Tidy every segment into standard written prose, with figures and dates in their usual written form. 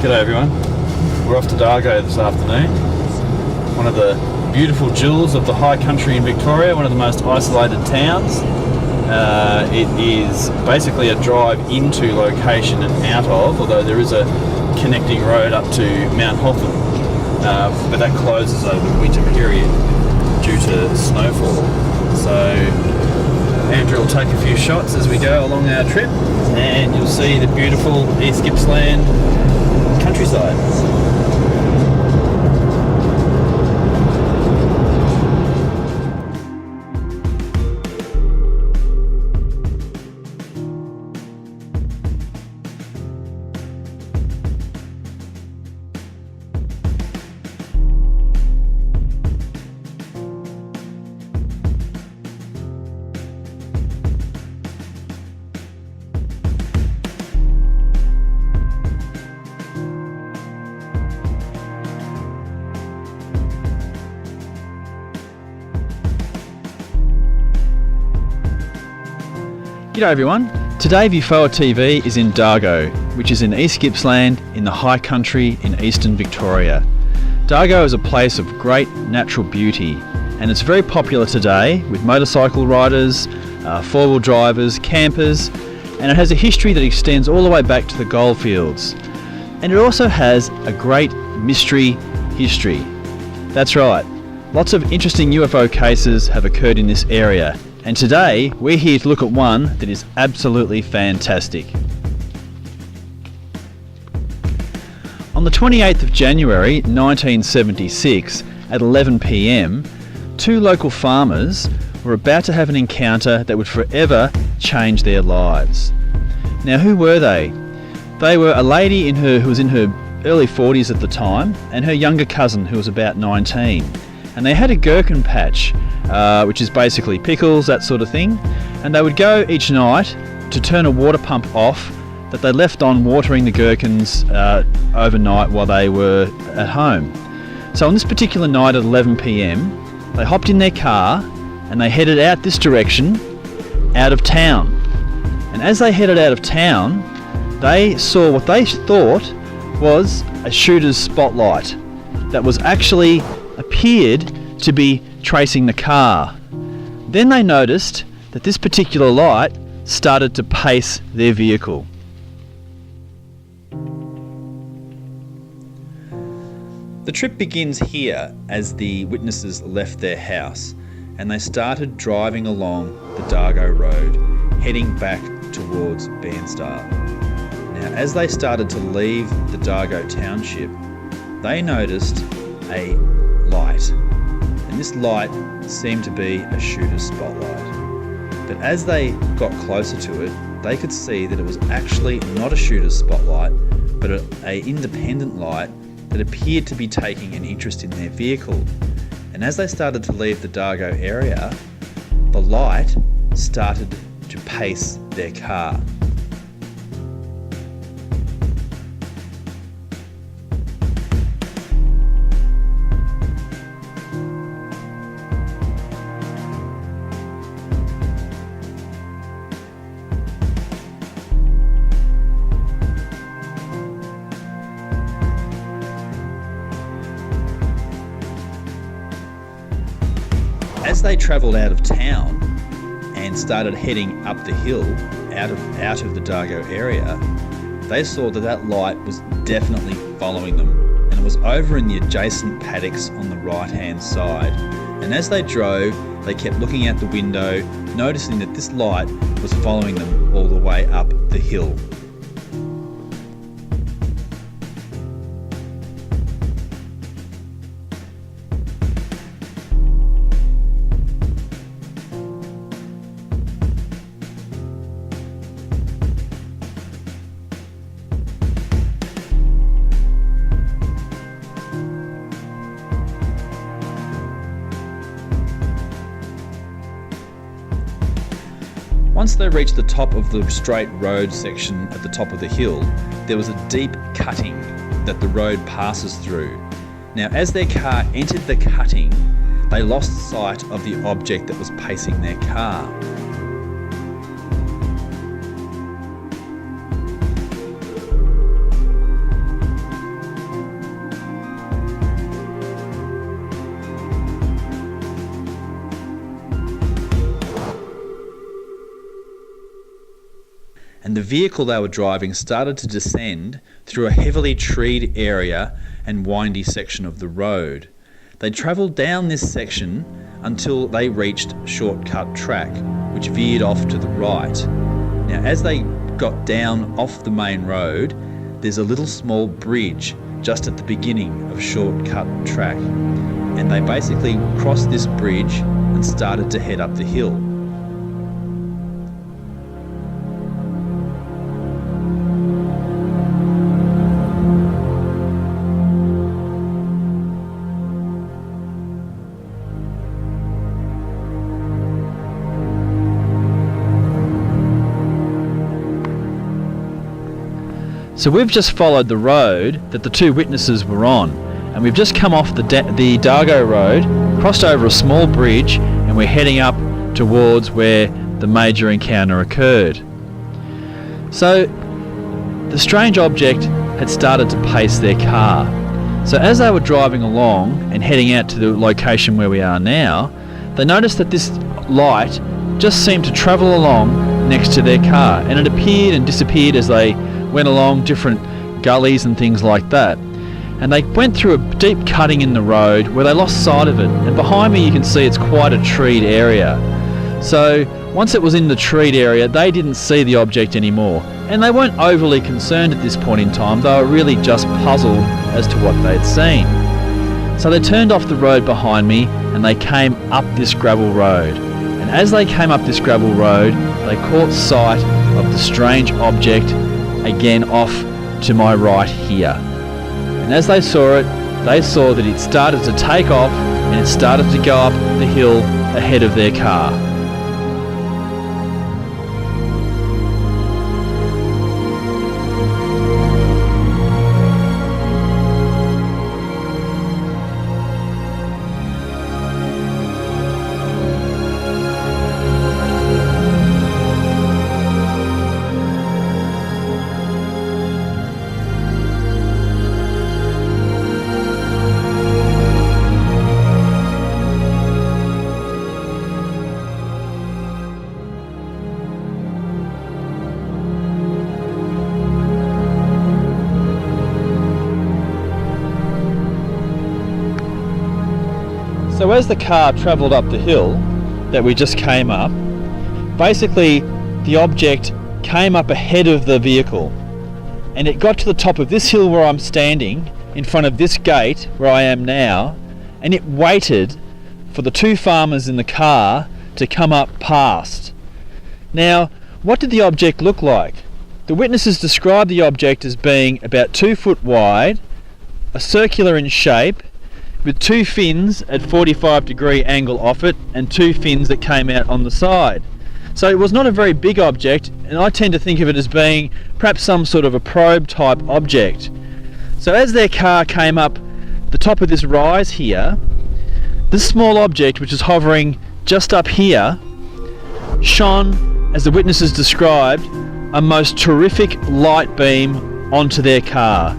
G'day everyone. We're off to Dargo this afternoon. One of the beautiful jewels of the high country in Victoria, one of the most isolated towns. It is basically a drive into location and out of, although there is a connecting road up to Mount Hotham, but that closes over the winter period due to snowfall. So Andrew will take a few shots as we go along our trip, and you'll see the beautiful East Gippsland countryside. G'day everyone, today VUFOA-TV is in Dargo, which is in East Gippsland in the high country in eastern Victoria. Dargo is a place of great natural beauty, and it's very popular today with motorcycle riders, four-wheel drivers, campers, and it has a history that extends all the way back to the goldfields. And it also has a great mystery history. That's right, lots of interesting UFO cases have occurred in this area. And today, we're here to look at one that is absolutely fantastic. On the 28th of January 1976 at 11 p.m, two local farmers were about to have an encounter that would forever change their lives. Now, who were they? They were a lady who was in her early 40s at the time, and her younger cousin who was about 19. And they had a gherkin patch, which is basically pickles, that sort of thing, and they would go each night to turn a water pump off that they left on watering the gherkins overnight while they were at home. So on this particular night at 11 p.m, they hopped in their car and they headed out this direction, out of town. And as they headed out of town, they saw what they thought was a shooter's spotlight that was actually appeared to be tracing the car. Then they noticed that this particular light started to pace their vehicle. The trip begins here as the witnesses left their house and they started driving along the Dargo Road, heading back towards Bairnstar. Now, as they started to leave the Dargo township, they noticed a light, and this light seemed to be a shooter's spotlight. But as they got closer to it, they could see that it was actually not a shooter's spotlight, but an independent light that appeared to be taking an interest in their vehicle. And as they started to leave the Dargo area, the light started to pace their car. As they travelled out of town and started heading up the hill out of the Dargo area, they saw that light was definitely following them, and it was over in the adjacent paddocks on the right hand side. And as they drove, they kept looking out the window, noticing that this light was following them all the way up the hill. Once they reached the top of the straight road section at the top of the hill, there was a deep cutting that the road passes through. Now, as their car entered the cutting, they lost sight of the object that was pacing their car. and the vehicle they were driving started to descend through a heavily treed area and windy section of the road. They travelled down this section until they reached shortcut track, which veered off to the right. Now, as they got down off the main road, there's a little small bridge just at the beginning of shortcut track, and they basically crossed this bridge and started to head up the hill. So we've just followed the road that the two witnesses were on, and we've just come off the Dargo road, crossed over a small bridge, and we're heading up towards where the major encounter occurred. So the strange object had started to pace their car. So as they were driving along and heading out to the location where we are now, they noticed that this light just seemed to travel along next to their car, and it appeared and disappeared as they went along different gullies and things like that. And they went through a deep cutting in the road where they lost sight of it, and behind me you can see it's quite a treed area. So once it was in the treed area, they didn't see the object anymore, and they weren't overly concerned at this point in time. They were really just puzzled as to what they'd seen. So they turned off the road behind me and they came up this gravel road, and as they came up this gravel road they caught sight of the strange object again off to my right here. And as they saw it, they saw that it started to take off and it started to go up the hill ahead of their car. So as the car travelled up the hill that we just came up, basically the object came up ahead of the vehicle, and it got to the top of this hill where I'm standing in front of this gate where I am now, and it waited for the two farmers in the car to come up past. Now, what did the object look like? The witnesses described the object as being about 2 foot wide, a circular in shape, with 2 fins at 45-degree angle off it and 2 fins that came out on the side. So it was not a very big object, and I tend to think of it as being perhaps some sort of a probe type object. So as their car came up the top of this rise here, this small object, which is hovering just up here, shone, as the witnesses described, a most terrific light beam onto their car.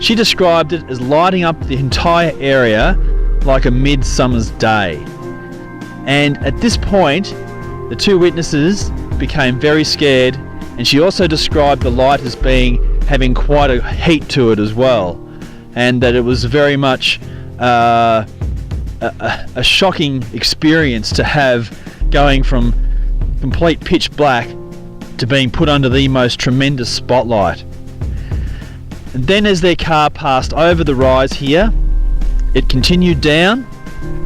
She described it as lighting up the entire area like a midsummer's day. And at this point, the two witnesses became very scared, and she also described the light as having quite a heat to it as well, and that it was very much a shocking experience to have, going from complete pitch black to being put under the most tremendous spotlight. And then as their car passed over the rise here, it continued down,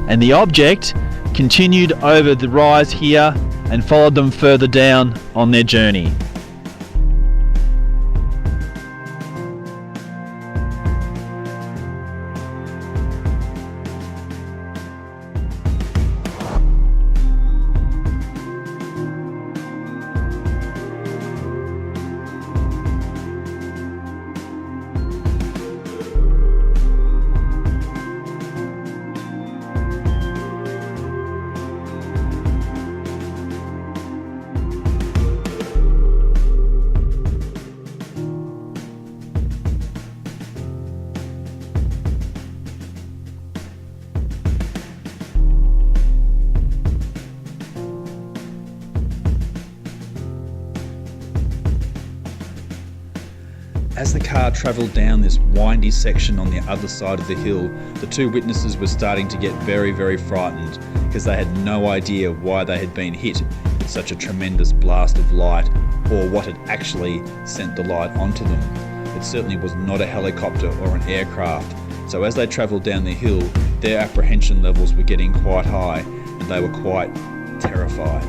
and the object continued over the rise here and followed them further down on their journey. As the car travelled down this windy section on the other side of the hill, the two witnesses were starting to get very, very frightened because they had no idea why they had been hit with such a tremendous blast of light or what had actually sent the light onto them. It certainly was not a helicopter or an aircraft. So as they travelled down the hill, their apprehension levels were getting quite high and they were quite terrified.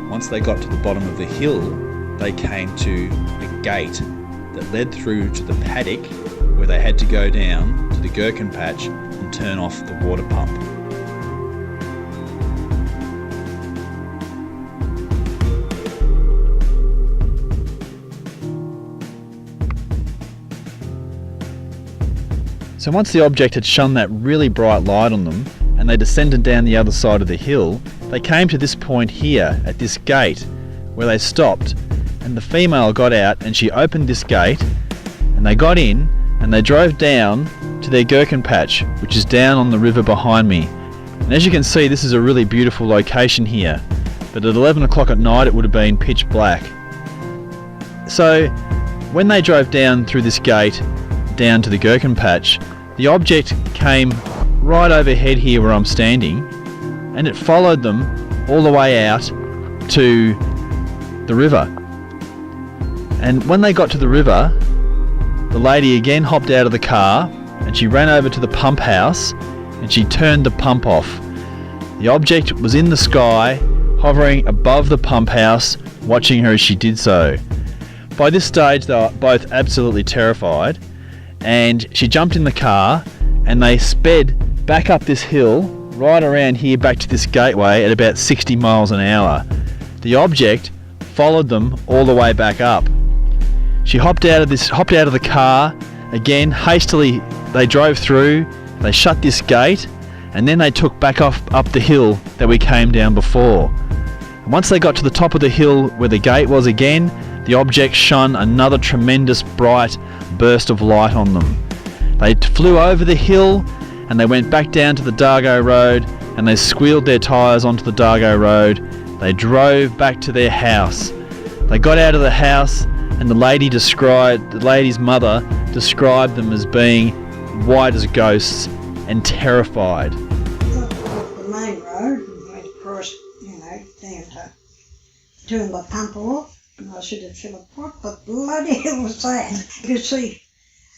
Once they got to the bottom of the hill, they came to a gate that led through to the paddock where they had to go down to the gherkin patch and turn off the water pump. So once the object had shone that really bright light on them and they descended down the other side of the hill, they came to this point here at this gate where they stopped, and the female got out and she opened this gate and they got in and they drove down to their gherkin patch, which is down on the river behind me. And as you can see, this is a really beautiful location here, but at 11 o'clock at night it would have been pitch black. So when they drove down through this gate down to the gherkin patch, the object came right overhead here where I'm standing, and it followed them all the way out to the river. And when they got to the river, the lady again hopped out of the car and she ran over to the pump house and she turned the pump off. The object was in the sky, hovering above the pump house, watching her as she did so. By this stage they were both absolutely terrified, and she jumped in the car and they sped back up this hill right around here back to this gateway at about 60 miles an hour. The object followed them all the way back up. She hopped out of the car again hastily. They drove through, they shut this gate, and then they took back up the hill that we came down before. And once they got to the top of the hill where the gate was again, the object shone another tremendous bright burst of light on them. They flew over the hill and they went back down to the Dargo road and they squealed their tyres onto the Dargo road. They drove back to their house. They got out of the house and the lady's mother described them as being white as ghosts and terrified. Got off the main road and went across, down to turn the pump off. And I said to Philip, what the bloody hell was that? You could see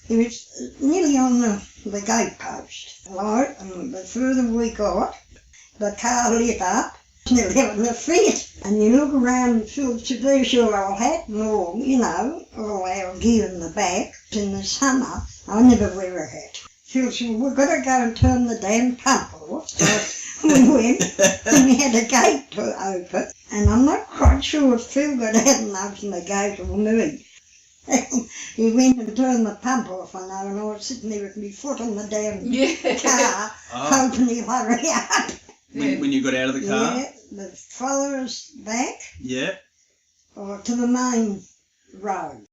it was nearly on the gate post. Right, and the further we got, the car lit up, nearly on the feet. And you look around and feel there's your old hat and all, all our gear in the back. In the summer, I never wear a hat. Phil said, we've got to go and turn the damn pump off. So we went and we had a gate to open. And I'm not quite sure if Phil got out and opened the gate or me. He went and turned the pump off, and I was sitting there with my foot on the damn car, hoping he'd hurry up. When you got out of the car? Yeah, the follow us back. Yeah. Or to the main road.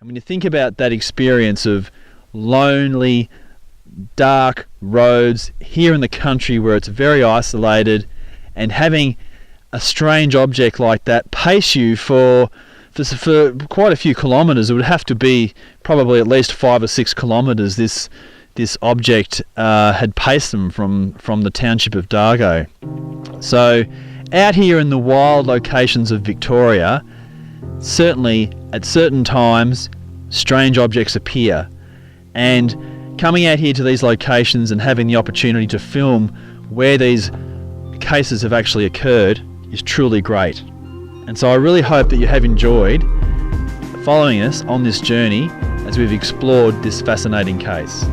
And when you think about that experience of lonely, dark roads here in the country where it's very isolated, and having a strange object like that pace you for quite a few kilometres, it would have to be probably at least 5 or 6 kilometres this object had paced them from the township of Dargo. So out here in the wild locations of Victoria, certainly at certain times strange objects appear, and coming out here to these locations and having the opportunity to film where these cases have actually occurred is truly great. And so I really hope that you have enjoyed following us on this journey as we've explored this fascinating case.